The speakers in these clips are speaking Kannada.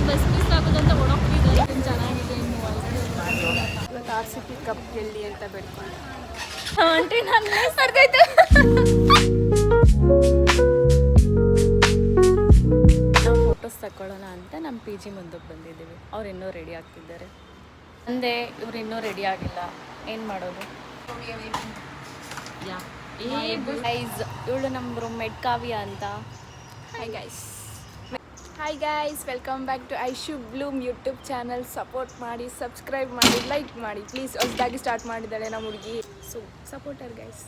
Bus miss ಆಗೋದಂತ ಓಡೋಗ್ತಿದ್ದಾರೆ. ಚೆನ್ನಾಗಿದೆ ಇವತ್ತು RCB ಕಪ್ ಗೆಲ್ಲಿ ಅಂತ ಬೇಡ್ಕೊಂಡು ಆಂಟಿ ನಾನು ಅರ್ಧಾಯ್ತು. ನಾವು ಫೋಟೋಸ್ ತಗೊಳ್ಳೋಣ ಅಂತ ನಮ್ಮ PG ಮುಂದಕ್ಕೆ ಬಂದಿದ್ದೀವಿ. ಅವ್ರು ಇನ್ನೂ ರೆಡಿ ಆಗ್ತಿದ್ದಾರೆ. ಅಂದೆ ಇವ್ರು ಇನ್ನೂ ರೆಡಿ ಆಗಿಲ್ಲ, ಏನು ಮಾಡೋದು? ಗೈಸ್, ಇವಳು ನಮ್ಮ ರೂಮ್ಮೇಟ್ ಕಾವ್ಯ ಅಂತ. Hi guys, welcome back to Aishu bloom YouTube channel. Support ಮಾಡಿ, ಸಬ್ಸ್ಕ್ರೈಬ್ ಮಾಡಿ, ಲೈಕ್ ಮಾಡಿ ಪ್ಲೀಸ್. ಹೊಸದಾಗಿ ಸ್ಟಾರ್ಟ್ ಮಾಡಿದ್ದಾಳೆ ನಮ್ಮ ಹುಡುಗಿ. So supporter guys.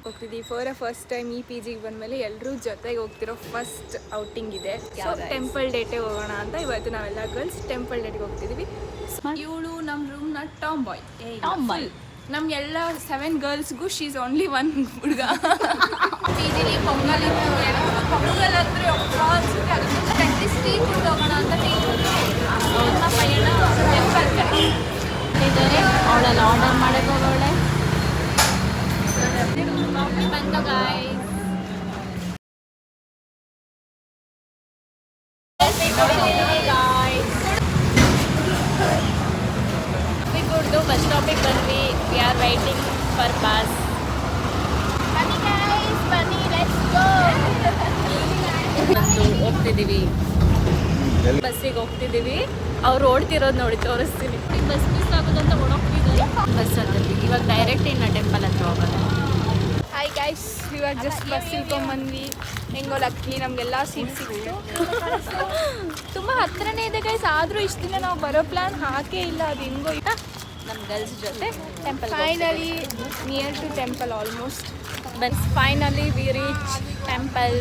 ಹೋಗ್ತಿದ್ದೀವಿ ಫಸ್ಟ್ ಟೈಮ್ ಈ PGಗೆ ಬಂದಮೇಲೆ ಎಲ್ಲರೂ ಜೊತೆಗೆ ಹೋಗ್ತಿರೋ ಫಸ್ಟ್ ಔಟಿಂಗ್ ಇದೆ. ಸೊ ಟೆಂಪಲ್ ಡೇಟಿಗೆ ಹೋಗೋಣ ಅಂತ ಇವತ್ತು ನಾವೆಲ್ಲ ಗರ್ಲ್ಸ್ ಟೆಂಪಲ್ ಡೇಟಿಗೆ ಹೋಗ್ತಿದ್ದೀವಿ. ಇವಳು ನಮ್ಮ ರೂಮ್ನ ಟಾಮ್ ಬಾಯ್. ನಮ್ಮ ಎಲ್ಲ 7 ಗರ್ಲ್ಸ್ಗೂ ಶೀಸ್ ಓನ್ಲಿ 1 ಹುಡುಗ. PGಲಿ ಪೊಂಗಲ್ ಅಂದರೆ ಅನ್ಸುತ್ತೆ. ಅದಕ್ಕೆ ಗಟ್ಟಿ ಸ್ಟ್ರೀಟ್ ಫುಡ್ ಹೋಗೋಣ ಅಂತ ನಮ್ಮ ಪೈಯಣ ಟೆಂಪಲ್ ಕಡೆ ಇದ್ದಾರೆ. ಅವಳೆಲ್ಲ ಆರ್ಡರ್ ಮಾಡೋಕೆ ಹೋಗೋಳೆ. ಬಂದು ಗಾಯ್ಸ್, ಬಸ್ ಸ್ಟಾಪಿಗೆ ಬಂದ್ವಿ. We are waiting for bus. ಬನ್ನಿ ಲೆಟ್ಸ್ ಗೋ. ಮತ್ತು ಹೋಗ್ತಿದ್ದೀವಿ, ಬಸ್ಸಿಗೆ ಹೋಗ್ತಿದ್ದೀವಿ. ಅವ್ರು ಓಡ್ತಿರೋದು ನೋಡಿ ತೋರಿಸ್ತೀನಿ. ಬಸ್ ಮಿಸ್ ಆಗೋದಂತ ಓಡೋಗ್ತಿದ್ದಾರೆ ಬಸ್ಸಲ್ಲಿ. ಇವಾಗ ಡೈರೆಕ್ಟ್ ಇನ್ನು ಟೆಂಪಲ್ ಹತ್ರ ಹೋಗೋದು. ಹಾಯ್ ಗೈಸ್, ಇವಾಗ ಜಸ್ಟ್ ಬಸ್ ಇಳ್ಕೊಂಬಂದ್ವಿ. ಹೆಂಗೋ ಲಕ್ಕಿ ನಮಗೆಲ್ಲ ಸೀಟ್ ಸಿಕ್ತು. ತುಂಬ ಹತ್ರನೇ ಇದೆ ಗೈಸ್. ಆದರೂ ಇಷ್ಟು ದಿನ ನಾವು ಬರೋ ಪ್ಲ್ಯಾನ್ ಹಾಕೇ ಇಲ್ಲ. ಅದು ಹೆಂಗೋ ನಮ್ಮ ಗರ್ಲ್ಸ್ ಜೊತೆ temple. Finally near to temple almost. ಬಸ್ finally we reach temple.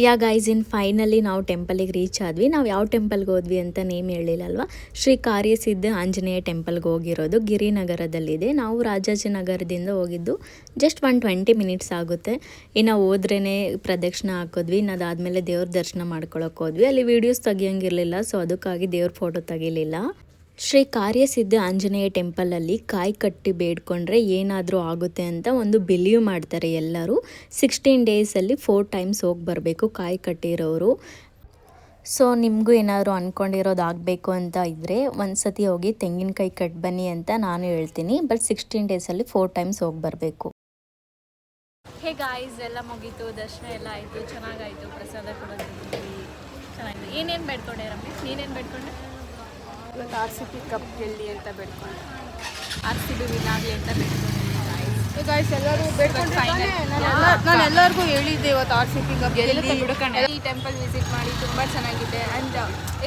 Yeah guys, in finally ನಾವು ಟೆಂಪಲಿಗೆ ರೀಚ್ ಆದ್ವಿ. ನಾವು ಯಾವ ಟೆಂಪಲ್ಗೆ ಹೋದ್ವಿ ಅಂತ ನೇಮ್ ಹೇಳಿಲ್ಲ ಅಲ್ವಾ. ಶ್ರೀ ಕಾರ್ಯಸಿದ್ಧ ಆಂಜನೇಯ ಟೆಂಪಲ್ಗೆ ಹೋಗಿರೋದು. ಗಿರಿನಗರದಲ್ಲಿದೆ. ನಾವು ರಾಜಾಜಿನಗರದಿಂದ ಹೋಗಿದ್ದು. ಜಸ್ಟ್ 20 ಮಿನಿಟ್ಸ್ ಆಗುತ್ತೆ. ಇನ್ನು ಹೋದ್ರೇ ಪ್ರದಕ್ಷಿಣೆ ಹಾಕಿದ್ವಿ. ಇನ್ನು ಅದಾದಮೇಲೆ ದೇವ್ರ ದರ್ಶನ ಮಾಡ್ಕೊಳಕ್ಕೆ ಹೋದ್ವಿ. ಅಲ್ಲಿ ವೀಡಿಯೋಸ್ ತೆಗಿಯೋಂಗಿರಲಿಲ್ಲ, ಸೊ ಅದಕ್ಕಾಗಿ ದೇವ್ರ ಫೋಟೋ ತೆಗಿಲಿಲ್ಲ. ಶ್ರೀ ಕಾರ್ಯಸಿದ್ಧ ಆಂಜನೇಯ ಟೆಂಪಲಲ್ಲಿ ಕಾಯಿ ಕಟ್ಟಿ ಬೇಡ್ಕೊಂಡ್ರೆ ಏನಾದರೂ ಆಗುತ್ತೆ ಅಂತ ಒಂದು ಬಿಲೀವ್ ಮಾಡ್ತಾರೆ ಎಲ್ಲರೂ. 16 ಡೇಸಲ್ಲಿ 4 ಟೈಮ್ಸ್ ಹೋಗಿ ಬರಬೇಕು ಕಾಯಿ ಕಟ್ಟಿರೋರು. ಸೊ ನಿಮಗೂ ಏನಾದರೂ ಅಂದ್ಕೊಂಡಿರೋದು ಆಗಬೇಕು ಅಂತ ಇದ್ದರೆ ಒಂದು ಸತಿ ಹೋಗಿ ತೆಂಗಿನಕಾಯಿ ಕಟ್ ಬನ್ನಿ ಅಂತ ನಾನು ಹೇಳ್ತೀನಿ. ಬಟ್ 16 ಡೇಸಲ್ಲಿ 4 ಟೈಮ್ಸ್ ಹೋಗಿ ಬರಬೇಕು. ಹೇ ಗಾಯ್ಸ್, ಎಲ್ಲ ಮುಗೀತು, ದರ್ಶನ ಎಲ್ಲ ಆಯಿತು, ಚೆನ್ನಾಗಾಯಿತು. ಪ್ರಸಾದ ಕೂಡ ಚೆನ್ನಾಗಿದೆ. ಏನೇನು ಬೇಡ್ಕೊಂಡೆ ರಮೇಶ್? ನೀನೇನು ಬೇಡ್ಕೊಂಡೆ? ಇವತ್ತು RCB ಕಪ್ ಗೆಲ್ಲಿ ಅಂತ ಬೇಡ್ಕೊಂಡು RCB ವಿನ್ ಆಗಲಿ ಅಂತ ಬೇಡ್ಕೊಂಡಿದ್ದೀನಿ ಗಾಯ್ಸ್. ಗೈಸ್ ಎಲ್ಲರೂ ಬೇಡ್ಕೊಂಡು ನಾನು ಎಲ್ಲರಿಗೂ ಹೇಳಿದ್ದೆ ಇವತ್ತು RCB ಕಪ್ ಗೆಲ್ಲಿ. ಈ ಟೆಂಪಲ್ ವಿಸಿಟ್ ಮಾಡಿ ತುಂಬ ಚೆನ್ನಾಗಿದೆ. ಆ್ಯಂಡ್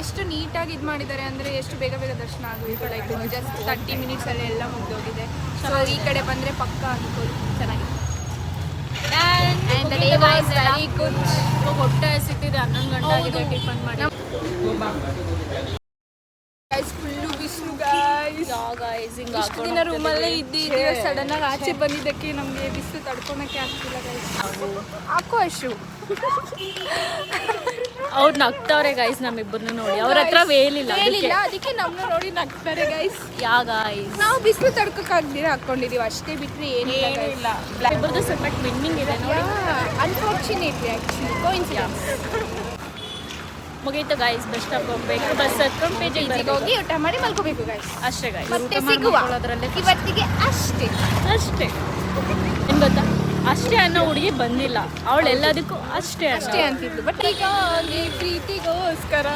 ಎಷ್ಟು ನೀಟಾಗಿ ಇದು ಮಾಡಿದ್ದಾರೆ ಅಂದರೆ ಎಷ್ಟು ಬೇಗ ದರ್ಶನ ಆಗೋಯಿತು. ಲೈಕ್ ಜಸ್ಟ್ 30 ಮಿನಿಟ್ಸಲ್ಲಿ ಎಲ್ಲ ಮುಗಿದೋಗಿದೆ. ಸೊ ಈ ಕಡೆ ಬಂದರೆ ಪಕ್ಕ ಆಗಿತ್ತು, ಚೆನ್ನಾಗಿದೆ. Very good. ಹೊಟ್ಟೆ ಸಿಕ್ತಿದೆ, 11 ಗಂಟೆ ಆಗಿದೆ ಟಿಫನ್ ಮಾಡಿ. ಫುಲ್ಲು ಬಿಸಿಲು ಗೈಸ್. ಇಷ್ಟು ದಿನ ರೂಮಲ್ಲೇ ಇದ್ದಿದ್ದೀವಿ. ಸಡನ್ ಆಗಿ ಆಚೆ ಬಂದಿದ್ದಕ್ಕೆ ನಮಗೆ ಬಿಸಿಲು ತಡ್ಕೊಳಕ್ಕೆ ಆಗ್ತಿಲ್ಲ ಗೈಸ್. ಹಾಕೋ ಅಶು. ಅವ್ರು ನಗ್ತವ್ರೆ ಗೈಸ್ ನಮ್ಮಿಬ್ಬರನ್ನ ನೋಡಿ. ಅವ್ರ ಹತ್ರ ವೇಲಿಲ್ಲ, ಅದಕ್ಕೆ ನಮ್ಮನ್ನ ನೋಡಿ ನಗ್ತಾರೆ ಗೈಸ್. ಯಾ ಗೈಸ್, ನಾವು ಬಿಸಿಲು ತಡ್ಕೊಕ್ಕಾಗ್ದಿರ ಹಾಕೊಂಡಿದೀವಿ ಅಷ್ಟೇ, ಬಿಟ್ಟರೆ ಏನಿಲ್ಲ. ಇಬ್ಬರದ್ದು ಸ್ವಲ್ಪ ಟ್ವಿನ್ನಿಂಗ್ ಇದೆ ನೋಡಿ. Unfortunately actually coincidence. ಮುಗೀತು ಗೈಸ್, ಬಸ್ ಸ್ಟಾಪ್ ಹೋಗ್ಬೇಕು. ಬಸ್ ಹತ್ಕೊಂಡು PGಗೆ ಹೋಗಿ ಊಟ ಮಾಡಿ ಮಲ್ಕೋಬೇಕು ಗೈಸ್. ಅಷ್ಟೇ ಗೈಸ್. ಮತ್ತೆ ಸಿಗುವ ಇವತ್ತಿಗೆ ಅಷ್ಟೇ. ಏನು ಗೊತ್ತಾ, ಅಷ್ಟೇ ಅನ್ನೋ ಹುಡುಗಿ ಬಂದಿಲ್ಲ. ಅವಳು ಎಲ್ಲದಕ್ಕೂ ಅಷ್ಟೇ ಅಂತಿದ್ಲು. ಬಟ್ ಈಗ ಪ್ರೀತಿಗೋಸ್ಕರ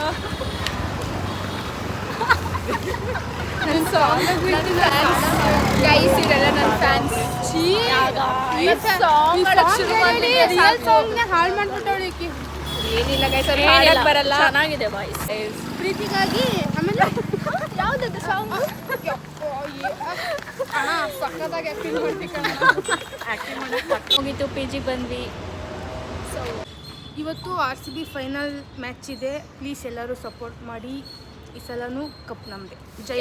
ಗೈಸ್, ಇದೆಲ್ಲ ನನ್ನ ಫ್ಯಾನ್ಸ್. ಹಾಳು ಮಾಡ್ಬಿಟ್ಟವಳಿಕೆ. ಏನಿಲ್ಲ ಗೈಸ್, ಅವ್ರು ಹಾಡಕ್ಕೆ ಬರಲ್ಲ. ಚೆನ್ನಾಗಿದೆ ವಾಯ್ಸ್. ಪ್ರೀತಿಗಾಗಿ. ಆಮೇಲೆ ಯಾವುದದು ಸಾಂಗ್? ಸಕ್ಕತ್ತಾಗಿ ಆ್ಯಕ್ಟಿಂಗ್ ಮಾಡ್ತೀವಿ. ಮುಗೀತು, PGಗೆ ಬಂದ್ವಿ. ಸೊ ಇವತ್ತು RCB ಫೈನಲ್ ಮ್ಯಾಚ್ ಇದೆ. ಪ್ಲೀಸ್ ಎಲ್ಲರೂ ಸಪೋರ್ಟ್ ಮಾಡಿ. ಈ ಸಲನೂ ಕಪ್ ನಮ್ಮದೇ.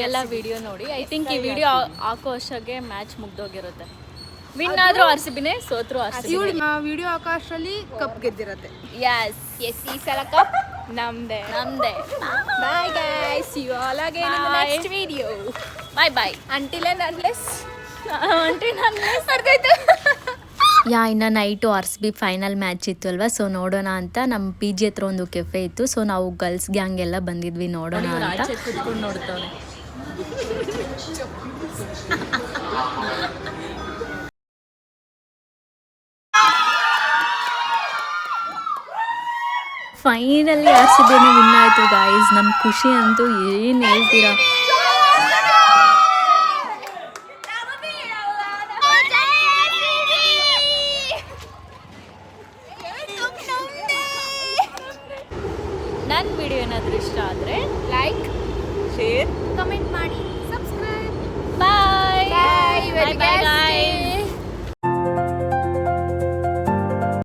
ಎಲ್ಲ ವಿಡಿಯೋ ನೋಡಿ. ಐ ಥಿಂಕ್ ಈ ವಿಡಿಯೋ ಹಾಕೋ ಅಷ್ಟಾಗೆ ಮ್ಯಾಚ್ ಮುಗ್ದೋಗಿರುತ್ತೆ. ವಿನ್ ಆದ್ರೂ RCBನೇ, ಸೋತ್ರು RCB. ವಿಡಿಯೋ ಹಾಕೋ ಅಷ್ಟರಲ್ಲಿ ಕಪ್ ಗೆದ್ದಿರುತ್ತೆ. ಎಸ್ ಈ ಸಲ ಕಪ್ ನಮ್ದೇ. Bye guys, see you all again in the next video. Bye. Until and unless ಅರ್ಧಾಯ್ತು. ಇನ್ನು ನೈಟು RCB ಫೈನಲ್ ಮ್ಯಾಚ್ ಇತ್ತು ಅಲ್ವಾ, ಸೊ ನೋಡೋಣ ಅಂತ ನಮ್ಮ PG ಹತ್ರ ಒಂದು ಕೆಫೆ ಇತ್ತು. ಸೊ ನಾವು ಗರ್ಲ್ಸ್ ಗ್ಯಾಂಗ್ ಎಲ್ಲ ಬಂದಿದ್ವಿ ನೋಡೋಣ ಅಂತ. ಕುತ್ಕೊಂಡು ನೋಡ್ತಾವೆ. ಫೈನಲಿ RCB ವಿನ್ ಆಯಿತು ಗಾಯ್ಸ್. ನಮ್ಮ ಖುಷಿ ಅಂತೂ ಏನು ಹೇಳ್ತೀರಾ. ನನ್ನ ವಿಡಿಯೋ ಏನಾದರೂ ಇಷ್ಟ ಆದರೆ ಲೈಕ್, ಶೇರ್, ಕಮೆಂಟ್ ಮಾಡಿ, ಸಬ್ಸ್ಕ್ರೈಬ್. ಬಾಯ್ Bye. ಬಾಯ್ ಬಾಯ್.